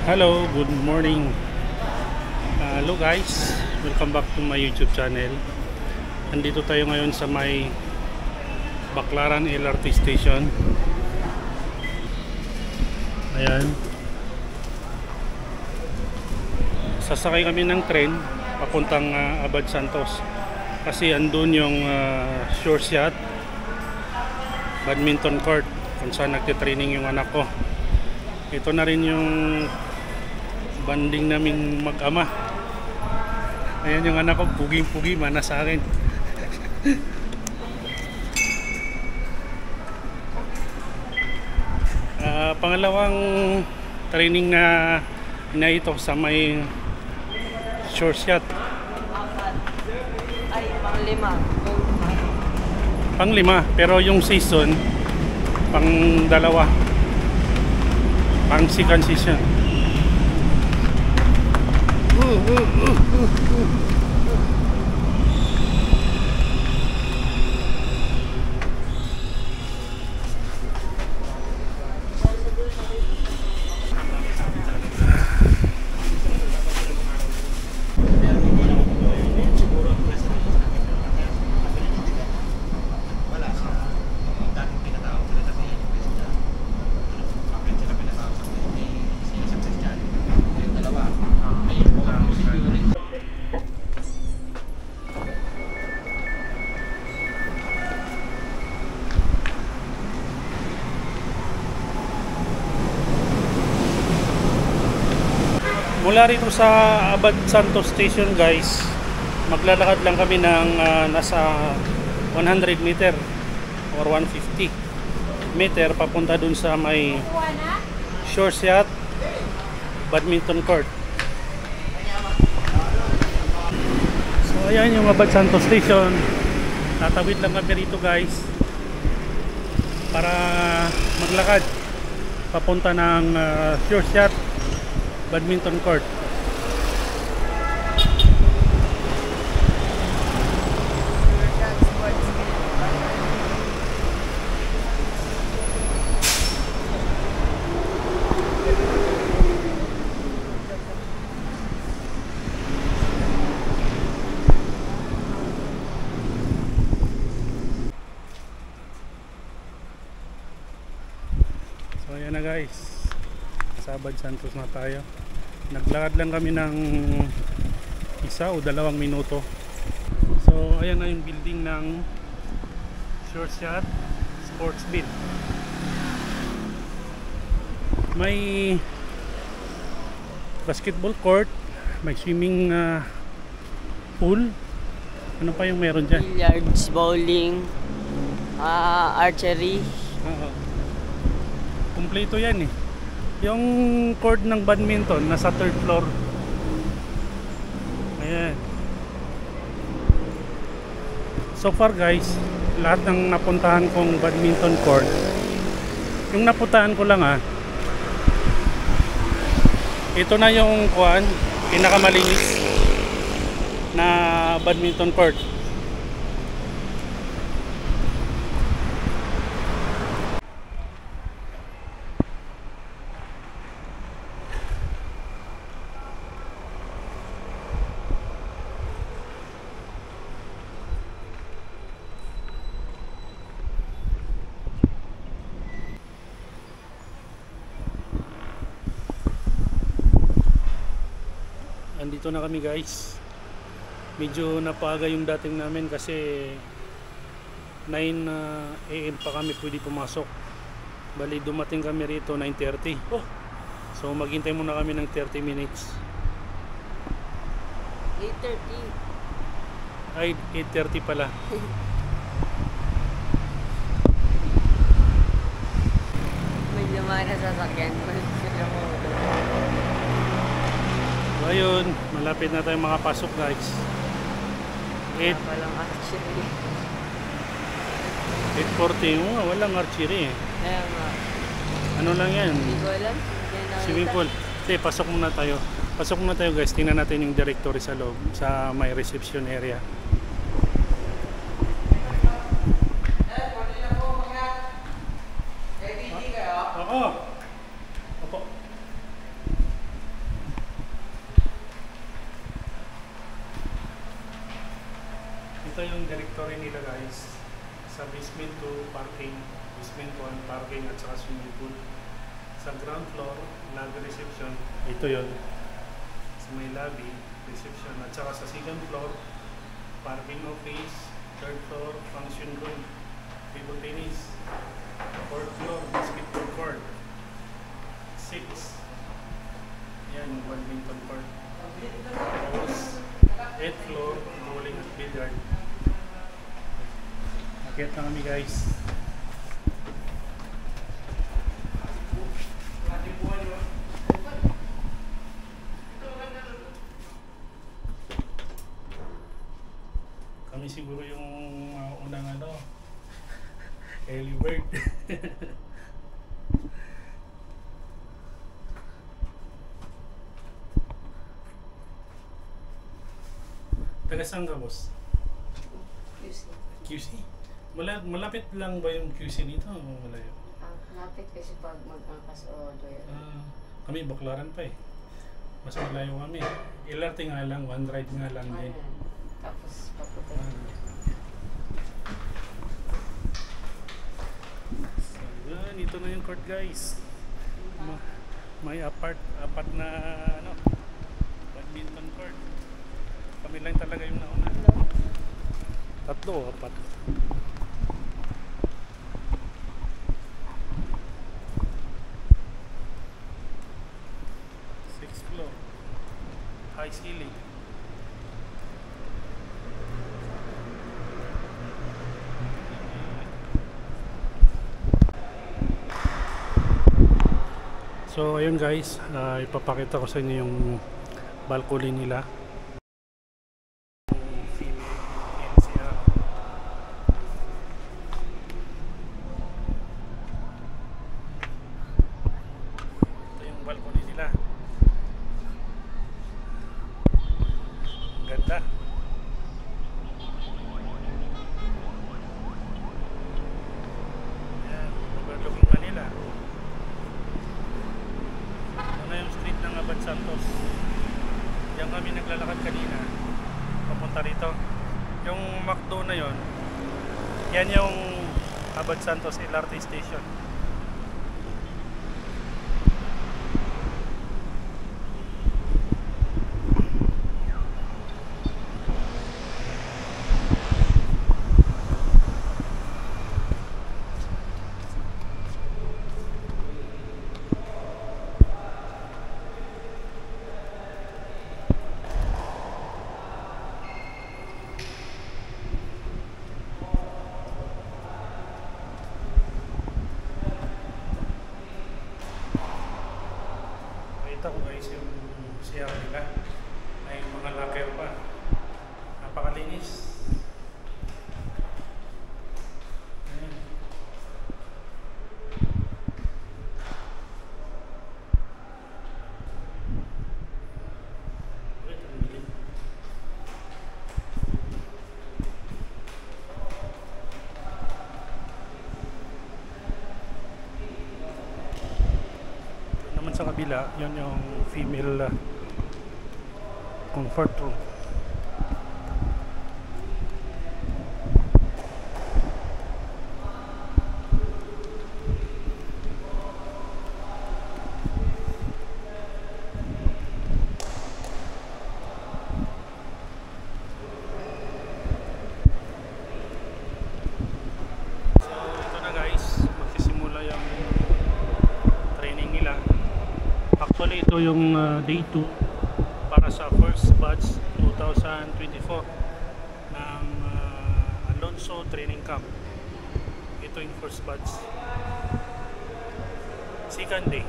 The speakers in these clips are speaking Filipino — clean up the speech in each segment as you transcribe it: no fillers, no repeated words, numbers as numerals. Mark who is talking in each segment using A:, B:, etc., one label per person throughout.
A: Hello, good morning. Hello guys, welcome back to my YouTube channel. Andito tayo ngayon sa may Baclaran LRT station. Ayan. Sasakay kami ng tren papuntang Abad Santos. Kasi andun yung short shot badminton court kung saan nagtitraining yung anak ko. Ito na rin yung banding naming mag-ama. Ayan yung anak ko, puging-pugi, mana sa akin. Pangalawang training na ito sa may short shot.
B: Ay, panglima.
A: Panglima, pero yung season pang dalawa. Pang second season. Mula rito sa Abad Santos Station guys, maglalakad lang kami ng nasa 100 meter or 150 meter papunta dun sa may short shot badminton court. So ayan yung Abad Santos Station. Tatawid lang kami rito guys para maglakad papunta ng short shot badminton court. So ayan na guys, sa Abad Santos na tayo. Naglakad lang kami ng 1 o 2 minuto. So ayan na yung building ng short shot sports bill. May basketball court, may swimming pool. Ano pa yung meron dyan?
B: Billiards, bowling, archery.
A: Kumpleto yan eh. Yung court ng badminton nasa 3rd floor. Ayan. So far guys, lahat ng napuntahan kong badminton court, yung napuntahan ko lang ito na yung pinakamalinis na badminton court. Andito na kami guys. Medyo napaga yung dating namin kasi 9 AM pa kami pwede pumasok. Bali dumating kami rito 9:30. So maghintay muna kami ng 30 minutes.
B: 8:30.
A: Ay, 8:30 pala.
B: May lumaan na sasakyan.
A: So ayun, malapit na tayo makapasok guys. 8:40. Walang archery eh.
B: Ayan nga.
A: Ano lang yan?
B: Hindi ko alam.
A: Swimming pool. Hindi, pasok muna tayo. Pasok muna tayo guys. Tingnan natin yung directory sa loob, sa may reception area. Oo. Opo. rin nila guys sa basement 2 parking, basement 1 parking at saka swimming pool. Sa ground floor, lobby reception, ito yon. Sa may lobby, reception, at saka sa second floor, parking office, third floor, function room, table tennis, fourth floor, basketball court, 6, yan, badminton court. Tapos, 8th floor, bowling at billiard. Akit na kami guys. Kami siguro yung unang early bird. Taga saan ka, boss?
C: QC.
A: QC? Malapit lang ba yung QC dito o malayo?
C: Malapit kasi pag mag-angkas o doon.
A: Kami Baklaran pa eh. Mas malayo kami. LRT nga lang, one ride nga lang din.
C: Tapos papunta.
A: So yun, ito na yung court guys. May apat na badminton court. Kami lang talaga yung nauna. Tatlo o apat. Sixth floor. High ceiling. So ayun guys, ipapakita ko sa inyo yung balcony nila. Ito yung balcony nila. Ang ganda. Ayan, overlooking Manila. Yung street ng Abad Santos. Diyan kami naglalakad kanina papunta rito. Yung McDo na yon, yan yung Abad Santos LRT station. Ito guys yung siya nila, may mga locker pa, napakalinis. Ayan. Wait, ang dilim. Sa kabila, yun yung female comfort room. So ito na guys, magsisimula yung training nila. Actually, ito yung day 2 para sa first batch 2024 ng Alonso Training Camp. Ito yung first batch. Second day.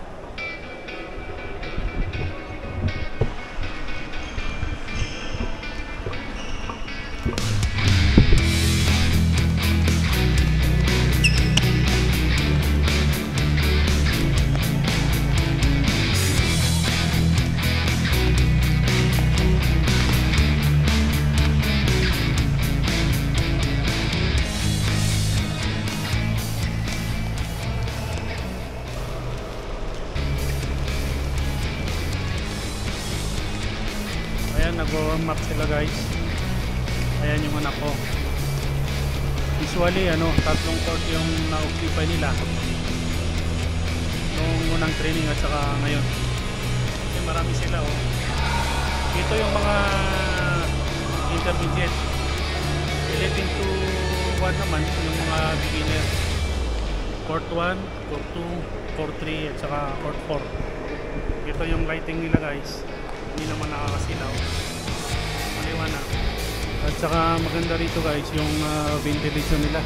A: Ayan, nag-warm up sila guys. Ayan yung anak ko. Usually ano, tatlong court yung na-occupy nila nung unang training at saka ngayon. Kasi marami sila oh. Ito yung mga intermediate. 11 to 1 naman yung mga beginner. Court 1, court 2, court 3 at saka court 4. Ito yung lighting nila guys. Hindi naman nakakasilaw. Maliwanag. At saka maganda rito guys yung ventilation nila.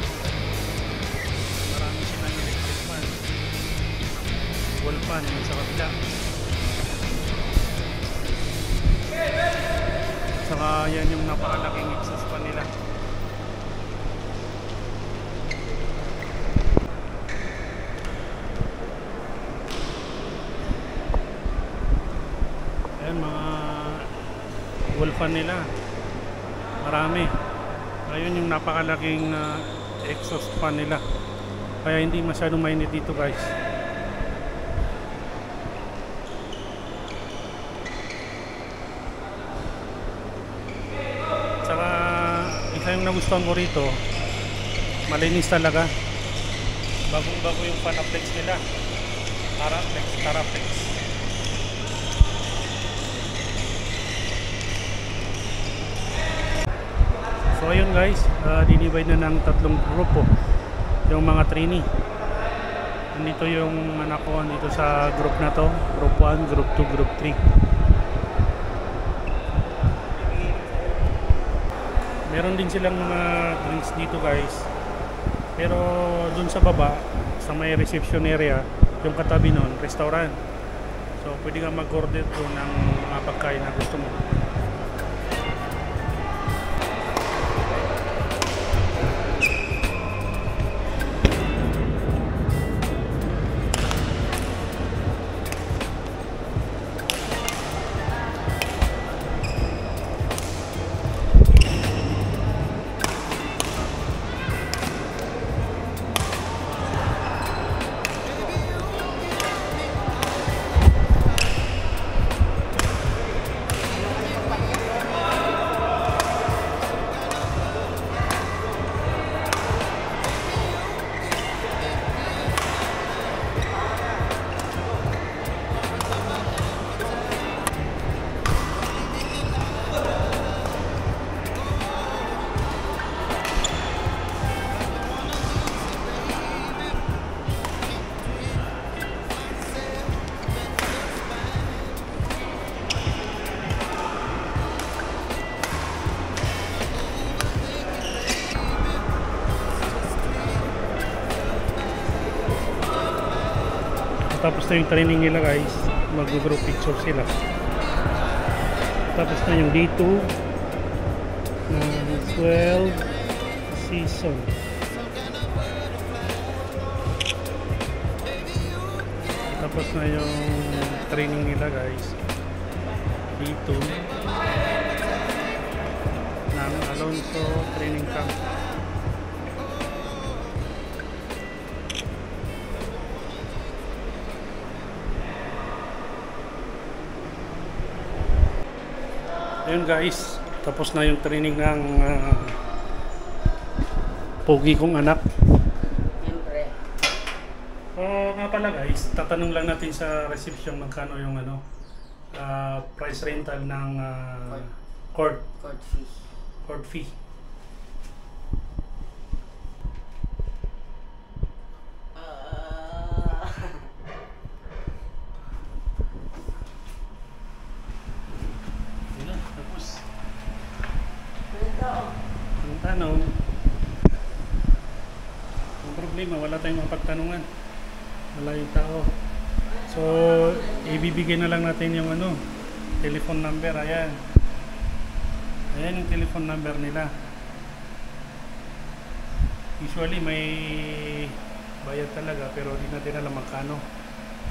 A: Marami silang electric fan. Wall fan yung sa kabila. At saka yan yung napakalaking exhaust fan nila. Ayan mga wall fan nila. Marami. Ayun yung napakalaking exhaust fan nila. Kaya hindi masyadong mainit dito guys. Tsaka isa yung nagustuhan ko rito, malinis talaga. Bagong bago yung Panaflex nila. Taraflex. So ayun guys, dinivide na ng tatlong grupo yung mga trainee. Nandito yung anak ko dito sa group na to, group 1, group 2, group 3. Meron din silang mga drinks dito guys. Pero dun sa baba, sa may reception area, yung katabi nun, restaurant. So pwede ka mag-order doon ng mga pagkain na gusto mo. Tapos na yung training nila guys, mag-group picture sila. Tapos na yung day 2 ng 12 season. Tapos na yung training nila guys, day 2 ng Alonso Training Camp. Ayun guys, tapos na yung training ng pogi kong anak.
B: Siyempre.
A: Nga pala guys, tatanong lang natin sa reception magkano yung price rental ng court fee. Ang tanong, ang problema, wala tayong mapagtanungan, wala yung tao. So ibibigay na lang natin yung telephone number. Ayan yung telephone number nila. Usually may bayad talaga pero di natin alam magkano.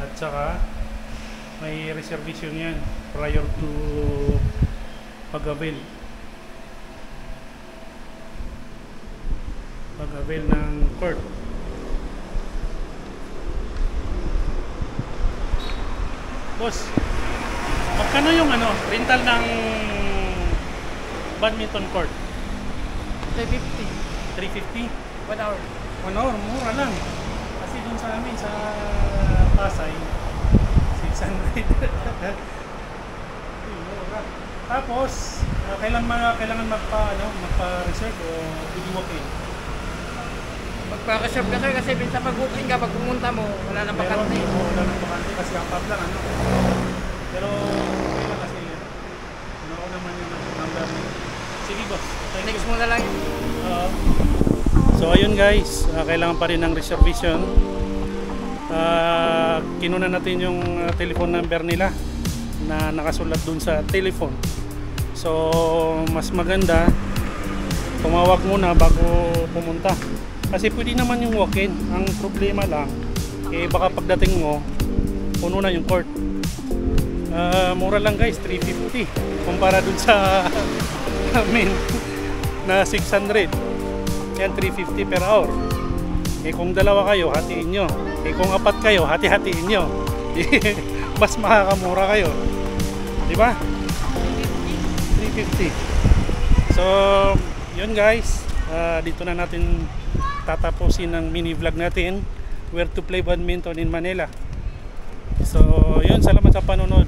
A: At saka may reservation yan prior to pag-avail ng court. Boss, magkano yung rental ng badminton court?
B: 350.
A: 350?
D: 1 hour.
A: 1 hour, mura lang. Kasi dun sa amin, sa Pasay, 600. Mura. Tapos, kailangan magpa-reserve o walk-in.
D: Magpa-reserve ka sir kasi minsan pag-booking ka, pag pumunta mo, wala nang bakante.
A: Wala nang bakante kasi ang pub lang, ano. Pero, okay lang kasi, ako naman yung number niya. Sige boss, thank you.
D: Next mo na lang.
A: So ayun guys, kailangan pa rin ng reservation. Kinuna natin yung telephone number nila na nakasulat dun sa telephone. So mas maganda tumawag muna bago pumunta. Kasi pwede naman yung walk-in. Ang problema lang, baka pagdating mo, puno na yung court. Mura lang guys, 350 kumpara dun sa amin na 600. Yan 350 per hour. Kung dalawa kayo, hatiin nyo. Kung apat kayo, hati-hatiin nyo. Mas makakamura kayo. Di ba? 350. So, yun guys. Dito na natin tatapusin ang mini vlog natin. Where to play badminton in Manila. So, yun. Salamat sa panonood.